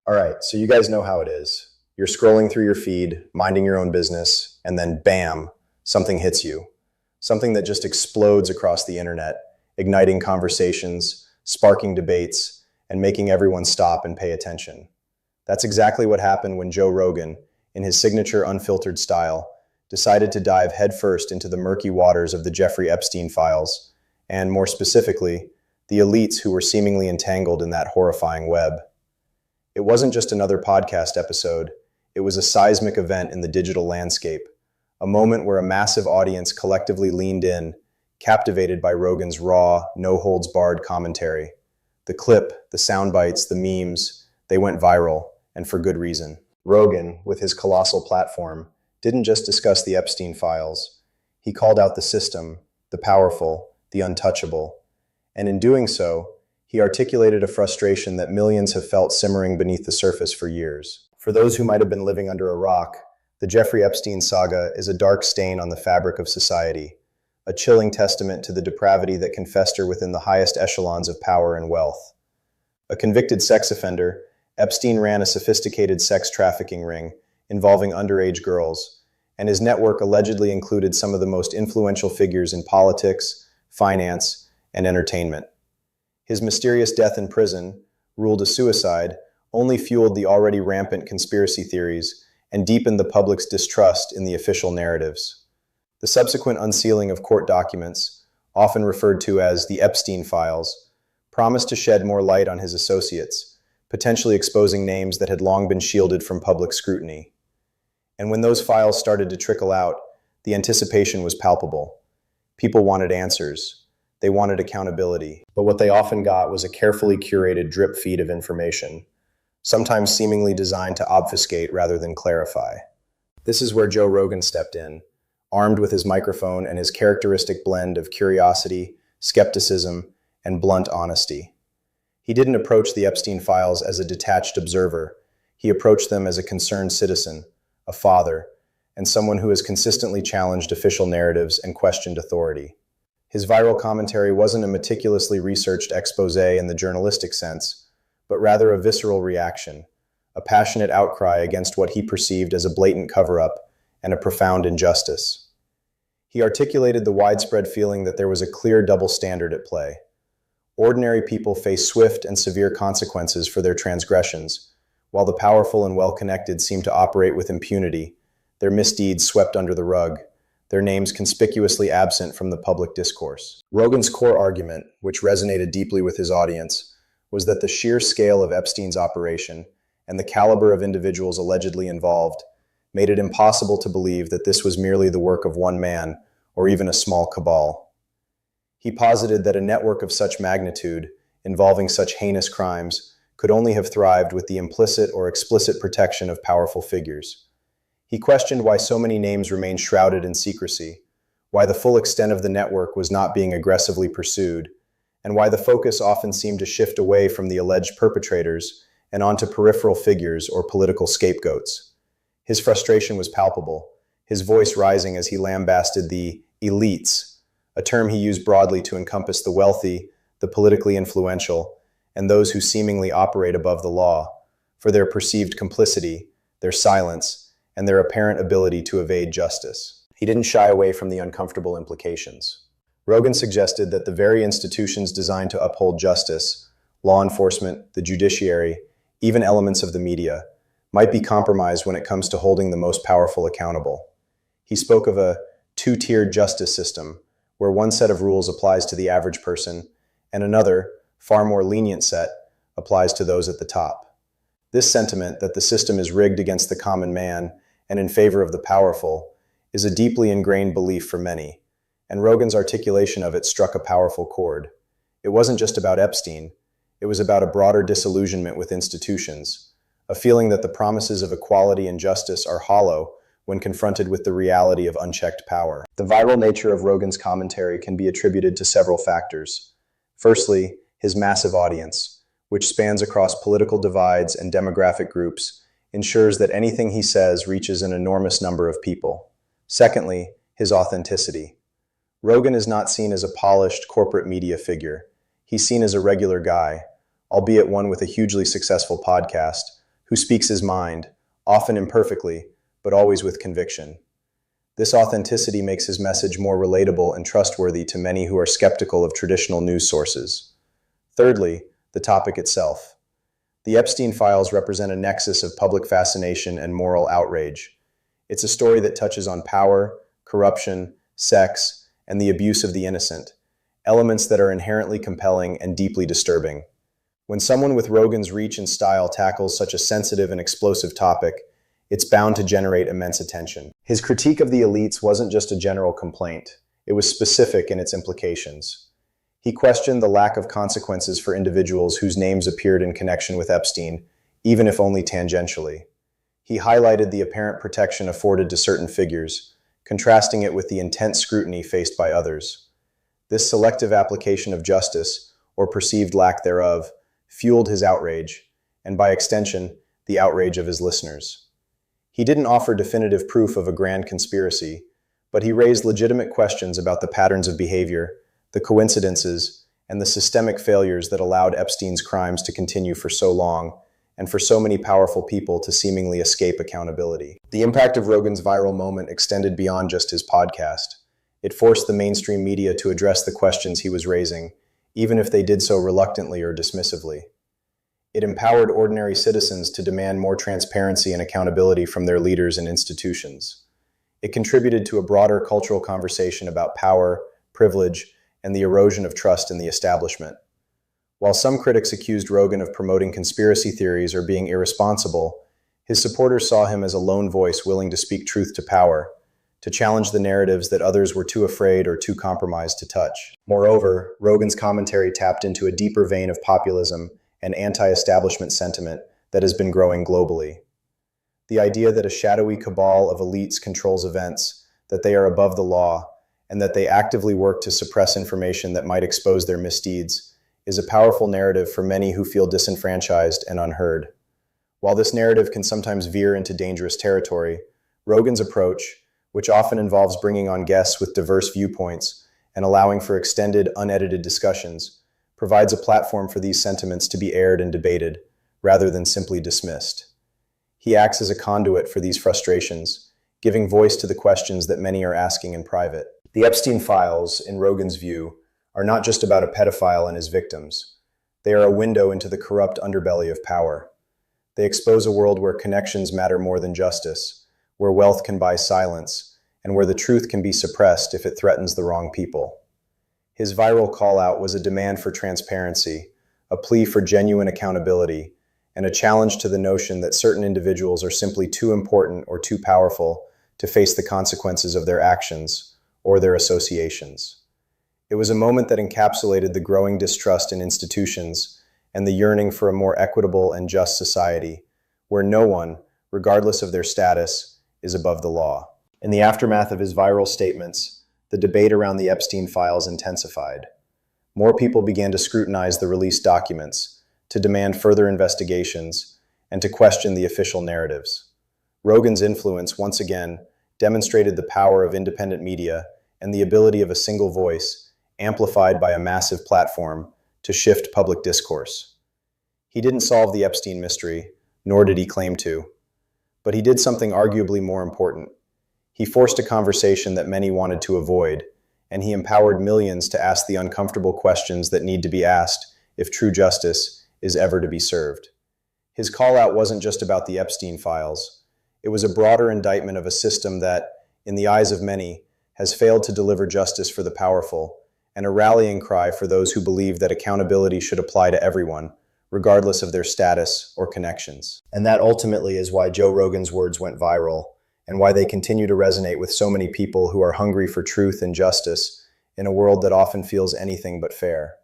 All right, so you guys know how it is. You're scrolling through your feed, minding your own business, and then bam, something hits you. Something that just explodes across the internet, igniting conversations, sparking debates, and making everyone stop and pay attention. That's exactly what happened when Joe Rogan, in his signature unfiltered style, decided to dive headfirst into the murky waters of the Jeffrey Epstein files, and more specifically, the elites who were seemingly entangled in that horrifying web. It wasn't just another podcast episode, it was a seismic event in the digital landscape, a moment where a massive audience collectively leaned in, captivated by Rogan's raw, no-holds-barred commentary. The clip, the sound bites, the memes, they went viral, and for good reason. Rogan, with his colossal platform, didn't just discuss the Epstein files. He called out the system, the powerful, the untouchable. And in doing so, he articulated a frustration that millions have felt simmering beneath the surface for years. For those who might have been living under a rock, the Jeffrey Epstein saga is a dark stain on the fabric of society, a chilling testament to the depravity that can fester within the highest echelons of power and wealth. A convicted sex offender, Epstein ran a sophisticated sex trafficking ring involving underage girls, and his network allegedly included some of the most influential figures in politics, finance, and entertainment. His mysterious death in prison, ruled a suicide, only fueled the already rampant conspiracy theories and deepened the public's distrust in the official narratives. The subsequent unsealing of court documents, often referred to as the Epstein files, promised to shed more light on his associates, potentially exposing names that had long been shielded from public scrutiny. And when those files started to trickle out, the anticipation was palpable. People wanted answers. They wanted accountability. But what they often got was a carefully curated drip feed of information, sometimes seemingly designed to obfuscate rather than clarify. This is where Joe Rogan stepped in, armed with his microphone and his characteristic blend of curiosity, skepticism, and blunt honesty. He didn't approach the Epstein files as a detached observer. He approached them as a concerned citizen, a father, and someone who has consistently challenged official narratives and questioned authority. His viral commentary wasn't a meticulously researched expose in the journalistic sense, but rather a visceral reaction, a passionate outcry against what he perceived as a blatant cover-up and a profound injustice. He articulated the widespread feeling that there was a clear double standard at play. Ordinary people face swift and severe consequences for their transgressions, while the powerful and well-connected seem to operate with impunity, their misdeeds swept under the rug, their names conspicuously absent from the public discourse. Rogan's core argument, which resonated deeply with his audience, was that the sheer scale of Epstein's operation and the caliber of individuals allegedly involved made it impossible to believe that this was merely the work of one man or even a small cabal. He posited that a network of such magnitude, involving such heinous crimes, could only have thrived with the implicit or explicit protection of powerful figures. He questioned why so many names remained shrouded in secrecy, why the full extent of the network was not being aggressively pursued, and why the focus often seemed to shift away from the alleged perpetrators and onto peripheral figures or political scapegoats. His frustration was palpable, his voice rising as he lambasted the elites, a term he used broadly to encompass the wealthy, the politically influential, and those who seemingly operate above the law, for their perceived complicity, their silence, and their apparent ability to evade justice. He didn't shy away from the uncomfortable implications. Rogan suggested that the very institutions designed to uphold justice, law enforcement, the judiciary, even elements of the media, might be compromised when it comes to holding the most powerful accountable. He spoke of a two-tiered justice system, where one set of rules applies to the average person, and another, far more lenient set, applies to those at the top. This sentiment that the system is rigged against the common man and in favor of the powerful is a deeply ingrained belief for many, and Rogan's articulation of it struck a powerful chord. It wasn't just about Epstein, it was about a broader disillusionment with institutions, a feeling that the promises of equality and justice are hollow when confronted with the reality of unchecked power. The viral nature of Rogan's commentary can be attributed to several factors. Firstly, his massive audience, which spans across political divides and demographic groups, ensures that anything he says reaches an enormous number of people. Secondly, his authenticity. Rogan is not seen as a polished corporate media figure. He's seen as a regular guy, albeit one with a hugely successful podcast, who speaks his mind, often imperfectly, but always with conviction. This authenticity makes his message more relatable and trustworthy to many who are skeptical of traditional news sources. Thirdly, the topic itself. The Epstein files represent a nexus of public fascination and moral outrage. It's a story that touches on power, corruption, sex, and the abuse of the innocent, elements that are inherently compelling and deeply disturbing. When someone with Rogan's reach and style tackles such a sensitive and explosive topic, it's bound to generate immense attention. His critique of the elites wasn't just a general complaint, it was specific in its implications. He questioned the lack of consequences for individuals whose names appeared in connection with Epstein, even if only tangentially. He highlighted the apparent protection afforded to certain figures, contrasting it with the intense scrutiny faced by others. This selective application of justice, or perceived lack thereof, fueled his outrage, and by extension, the outrage of his listeners. He didn't offer definitive proof of a grand conspiracy, but he raised legitimate questions about the patterns of behavior, the coincidences, and the systemic failures that allowed Epstein's crimes to continue for so long, and for so many powerful people to seemingly escape accountability. The impact of Rogan's viral moment extended beyond just his podcast. It forced the mainstream media to address the questions he was raising, even if they did so reluctantly or dismissively. It empowered ordinary citizens to demand more transparency and accountability from their leaders and institutions. It contributed to a broader cultural conversation about power, privilege, and the erosion of trust in the establishment. While some critics accused Rogan of promoting conspiracy theories or being irresponsible, his supporters saw him as a lone voice willing to speak truth to power, to challenge the narratives that others were too afraid or too compromised to touch. Moreover, Rogan's commentary tapped into a deeper vein of populism and anti-establishment sentiment that has been growing globally. The idea that a shadowy cabal of elites controls events, that they are above the law, and that they actively work to suppress information that might expose their misdeeds, is a powerful narrative for many who feel disenfranchised and unheard. While this narrative can sometimes veer into dangerous territory, Rogan's approach, which often involves bringing on guests with diverse viewpoints and allowing for extended, unedited discussions, provides a platform for these sentiments to be aired and debated, rather than simply dismissed. He acts as a conduit for these frustrations, giving voice to the questions that many are asking in private. The Epstein files, in Rogan's view, are not just about a pedophile and his victims. They are a window into the corrupt underbelly of power. They expose a world where connections matter more than justice, where wealth can buy silence, and where the truth can be suppressed if it threatens the wrong people. His viral call-out was a demand for transparency, a plea for genuine accountability, and a challenge to the notion that certain individuals are simply too important or too powerful to face the consequences of their actions or their associations. It was a moment that encapsulated the growing distrust in institutions and the yearning for a more equitable and just society, where no one, regardless of their status, is above the law. In the aftermath of his viral statements, the debate around the Epstein files intensified. More people began to scrutinize the released documents, to demand further investigations, and to question the official narratives. Rogan's influence, once again, demonstrated the power of independent media and the ability of a single voice, amplified by a massive platform, to shift public discourse. He didn't solve the Epstein mystery, nor did he claim to. But he did something arguably more important. He forced a conversation that many wanted to avoid, and he empowered millions to ask the uncomfortable questions that need to be asked if true justice is ever to be served. His call-out wasn't just about the Epstein files. It was a broader indictment of a system that, in the eyes of many, has failed to deliver justice for the powerful, and a rallying cry for those who believe that accountability should apply to everyone, regardless of their status or connections. And that ultimately is why Joe Rogan's words went viral, and why they continue to resonate with so many people who are hungry for truth and justice in a world that often feels anything but fair.